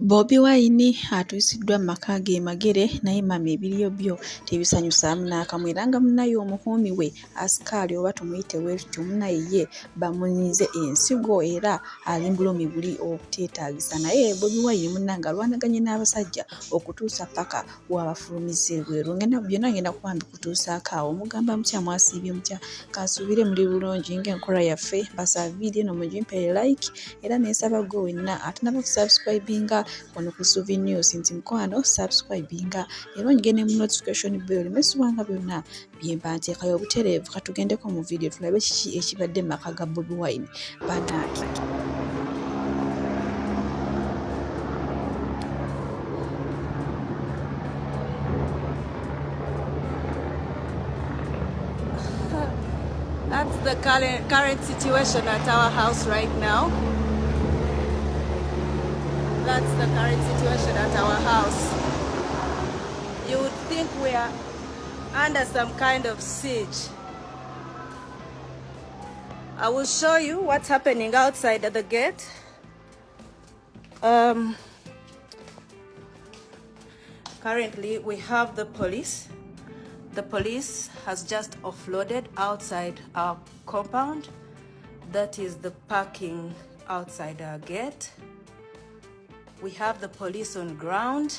Bobi Wine atuusiddwa mu maka ge Emagere naye mama ebiriyo byo tebisanyusaamu n'akamu era nga munnaye omukuumi we asikaali oba tumuyite bwetutyo munnaye ye bamunyize ensigo era ali mbulumi buli obuteetaagisa naye Bobi Wine munnange alwanaganye n'abasajja okutuusa paka wabafulumiza ebweru byonna ngenda kuba mbikutuusaako awo mugamba mutya mwasiibye mutya kansuubire muli bulungi ng'enkola yaffe mbasaba viidiyo eno mugimpe like era n'ensaba gwe wenna atanaba kusubscribinga wano ku Suvi News nti mukwano subscribinga era ongene mu notification bell mesubanga byonna byemba nteekayo obutereevu katugendeko mu viidiyo tulabe kiki ekibadde mu maka ga Bobi Wine banaaki. That's the current situation at our house right now. That's the current situation at our house. You would think we are under some kind of siege. I will show you what's happening outside at the gate. Currently, we have the police. The police has just offloaded outside our compound. That is the parking outside our gate. We have the police on ground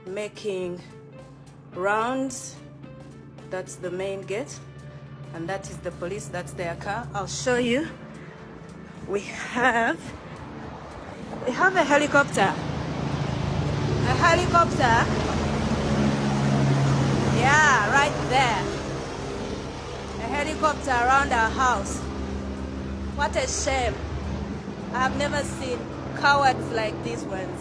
making rounds. That's the main gate. And that is the police, that's their car. I'll show you. We have a helicopter. A helicopter. Yeah, right there. A helicopter around our house. What a shame. I have never seen cowards like these ones.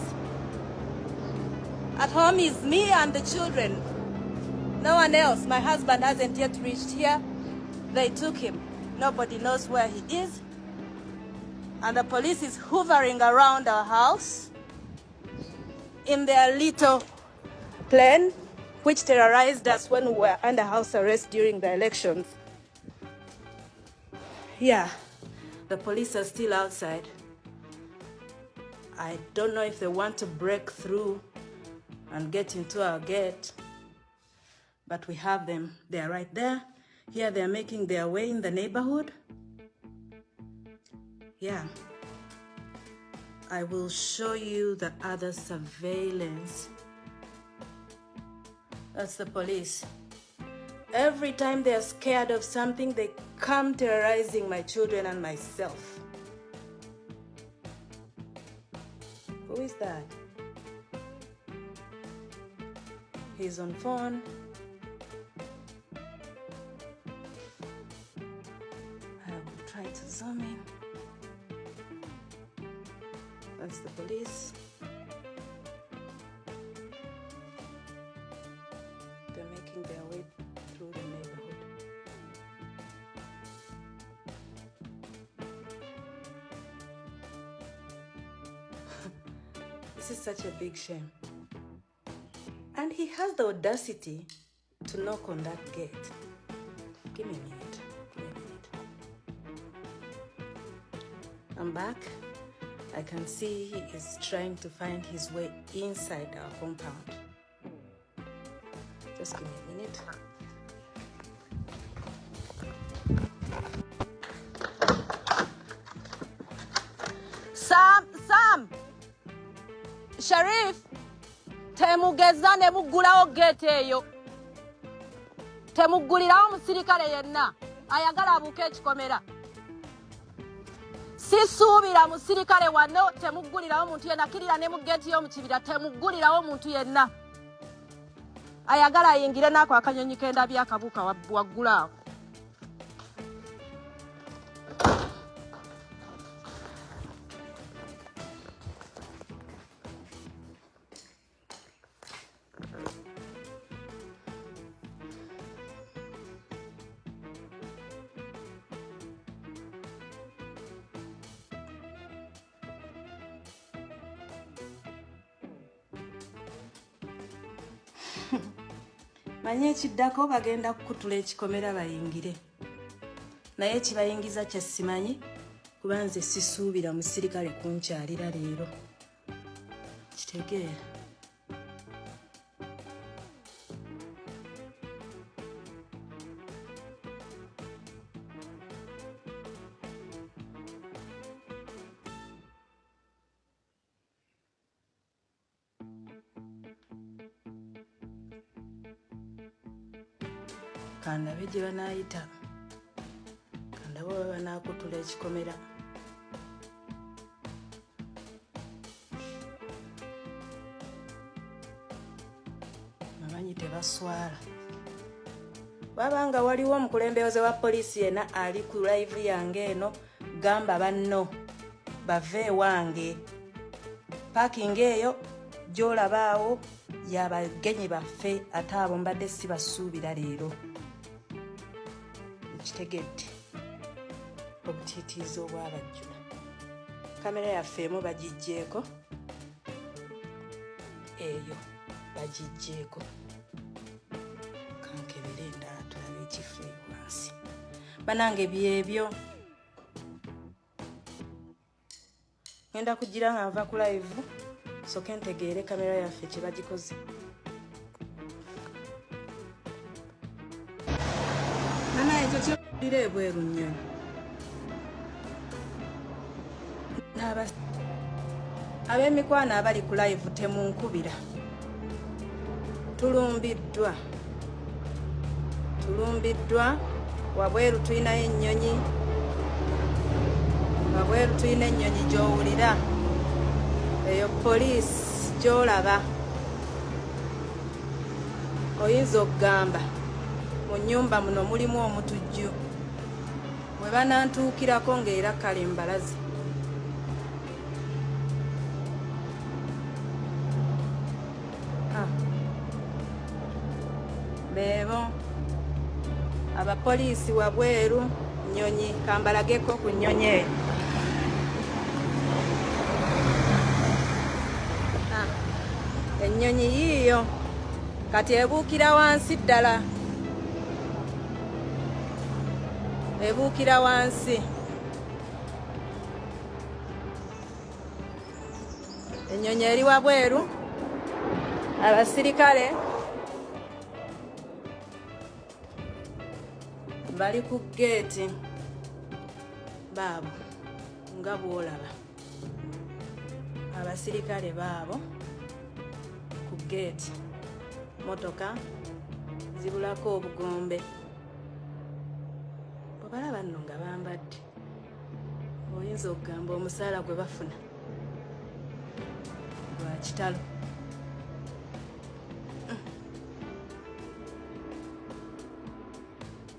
At home is me and the children. No one else. My husband hasn't yet reached here. They took him. Nobody knows where he is. And the police is hovering around our house in their little plane, which terrorized us when we were under house arrest during the elections. Yeah, the police are still outside. I don't know if they want to break through and get into our gate, but we have them. They are right there. Here they are making their way in the neighborhood. Yeah. I will show you the other surveillance. That's the police. Every time they are scared of something, they come terrorizing my children and myself. Who is that? He's on phone. I will try to zoom in. That's the police. They're making their way through the neighborhood. This is such a big shame. And he has the audacity to knock on that gate. Give me a minute. I'm back. I can see he is trying to find his way inside our compound. Just give me a minute. Sam! Sheriff! Temugeza ne mugulawo gate eyo. Temugulirawo musirikale yenna. Ayagala abuuke ekikomera. Sisuubira musirikale wano temugulirawo muntu yenna kirira ne mu gate yo mu kibira temugulirawo muntu yenna. Ayagala ayingire nako akanyonyi kenda byakabuuka waggulaawo. Manye ekiddako bagenda kukutula ekikomera bayingire. Naye kibayingiza kya simanyi kuba nze sisuubira musirikale kunkyalira leero. kitegeera. Kandabe gye banaayita, kandabe oba banaakutula ekikomera. Amanyi tebaswala. Wabanga waliwo omukulembeze wa poliisi yena ali ku live yange eno, gamba banno bave ewange. Paakingi eyo gy'olabaawo y'abagenyi baffe, ate abo mbadde sibasuubira leero. Kitegedde obutiitiizi obwabajjula. Kamera yaffe emu bagiggyeeko, eyo bagiggyeeko. Kankebere endala tulabe ekifo wansi. Banange byebyo. Ngenda kugira nga nva ku live soke ntegeere kamera yaffe kye bagikoze. Nana ekyo kyolire ebweru nnyo. Ab'emikwano abali ku live temunkubira. Tulumbiddwa. Wabweru tulinayo ennyonyi. Wabweru tulina ennyonyi gy'owulira. Eyo poliisi gy'olaba. Oyinza okugamba mu nnyumba muno mulimu omutujju. Bwe banantuukirako ng'era kale mbalazi. Beebo abapoliisi wabweru, nnyonyi, kambalageko ku nnyonyi eyo. Ennyonyi yiiyo kati ebuukira wansi ddala. Ebuukira wansi. Ennyonyi eri wabweru. Abasirikale bali ku geeti baabo nga bw'olaba. Abasirikale baabo ku geeti. Motoka zibulako obugombe. Balaba nno nga bambadde. Oyinza okugamba omusaala gwe bafuna gwa kitalo.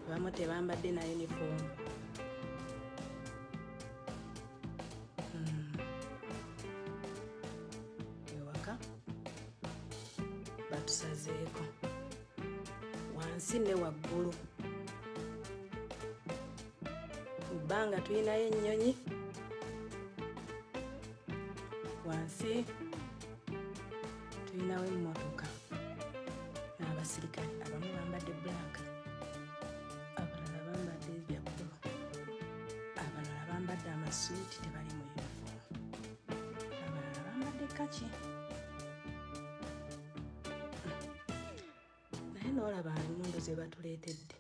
Abamu tebambadde na yunifoomu. Ewaka batusazeeko wansi ne waggulu. Bbanga tulinayo ennyonyi. Wansi tulinawo emmotoka n'abasirikale. Abamu bambadde bbulaaka, abalala bambadde ebya bbulu, abalala bambadde amasuuti tebali mu yunifoomu, abalala bambadde kaki. Naye n'olaba emmundu ze batuleetedde.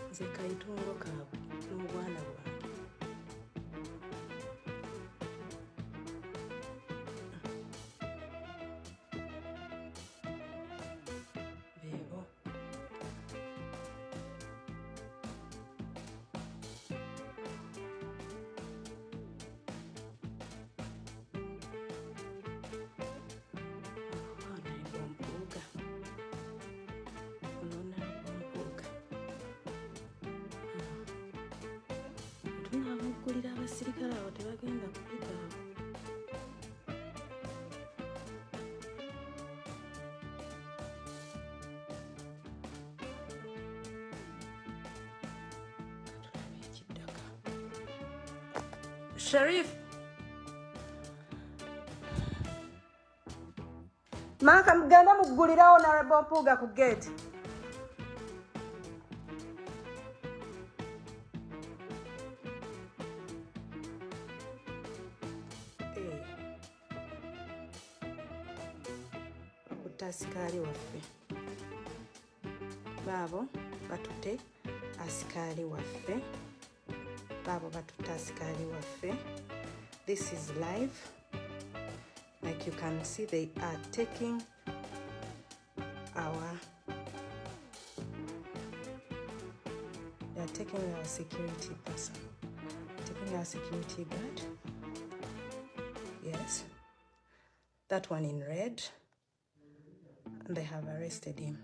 Nze kayitungo kaabwe n'obwana bwange. Beebo. Tunaabagulira abasirikale abo tebagenda kupita awo. Katulabe ekiddaka. Sharif, maka mugenda mugulirawo Honorable Mpuuga ku gate. batutte asikaali waffe. Baabo batutte asikaali waffe. Baabo batutte asikaali waffe. This is live. Like you can see, they are taking our security person, taking our security guard. Yes, that one in red, and they have arrested him.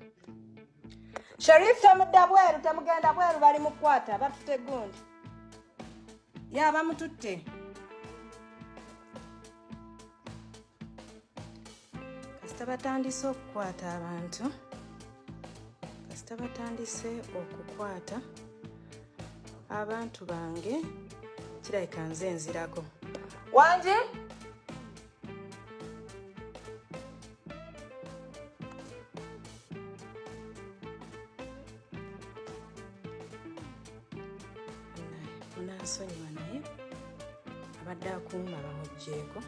Sharif tamudda bweru, tamugenda bweru, bali mukwata batutte gundi. Ya bamututte. Kasita batandise okukwata abantu. Kasita batandise okukwata abantu bange, kirabika nze nzirako. Wanje? Munansonyiwa naye abadde akuuma bamugjeeko.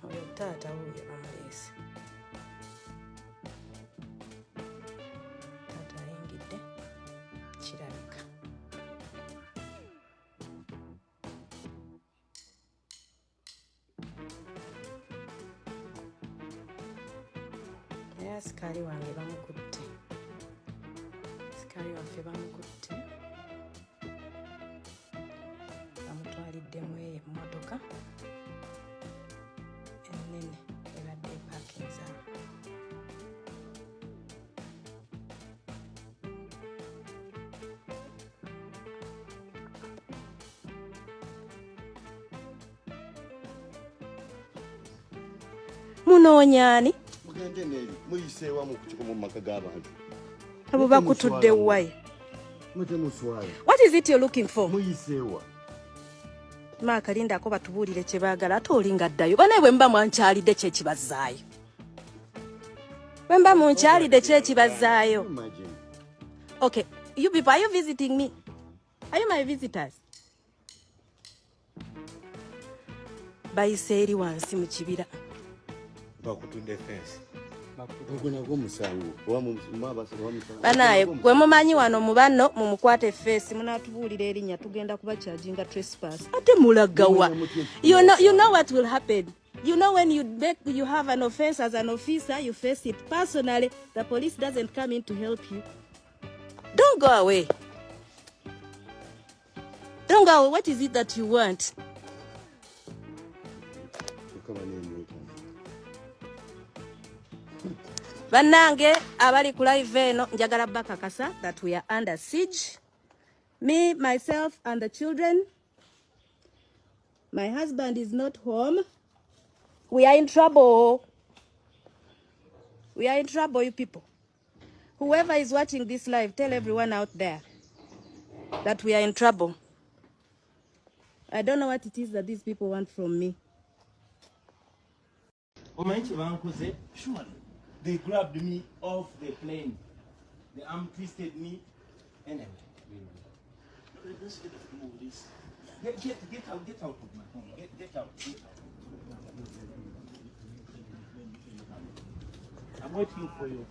Oyo taata wuuyo bamuleese. Taata ayingidde kirabika. Naye asikaali wange bamukutte. Asikaali waffe bamukutte. Bamutwaliddemu emmotoka ennene ebadde epaakinze awo. Munoonya ani? Mugende neeri muyiseewa mu kukiko mu maka g'abantu. Abo bakutudde wai. Mutemuswala. What is it you're looking for? Muyiseewa. Maka lindako batubuulire kye baagala ate olinga ddayo. Bane bwe mba mwankyalidde kye kibazaayo. Bwe mba munkyalidde kye kibazaayo. Okay, you people, are you visiting me? Are you my visitors? Bayise eri wansi mu kibira. Bakutudde fence. Bakutudde omusango. Banaye gwe mumanyi wano mu banno mumukwate face munatubuulira erinnya tugenda kuba charginga trespass. Ate mulagawa. You know what will happen. You know when you have an offense as an officer, you face it personally. The police doesn't come in to help you. Don't go away. Don't go away. What is it that you want? Bannange abali ku live eno njagala bakakasa that we are under siege. Me, myself and the children. My husband is not home. We are in trouble. We are in trouble, you people. Whoever is watching this live, tell everyone out there that we are in trouble. I don't know what it is that these people want from me. Sure. They grabbed me off the plane. They arm twisted me. Anyway. Get out of my home. Get out. I'm waiting for you.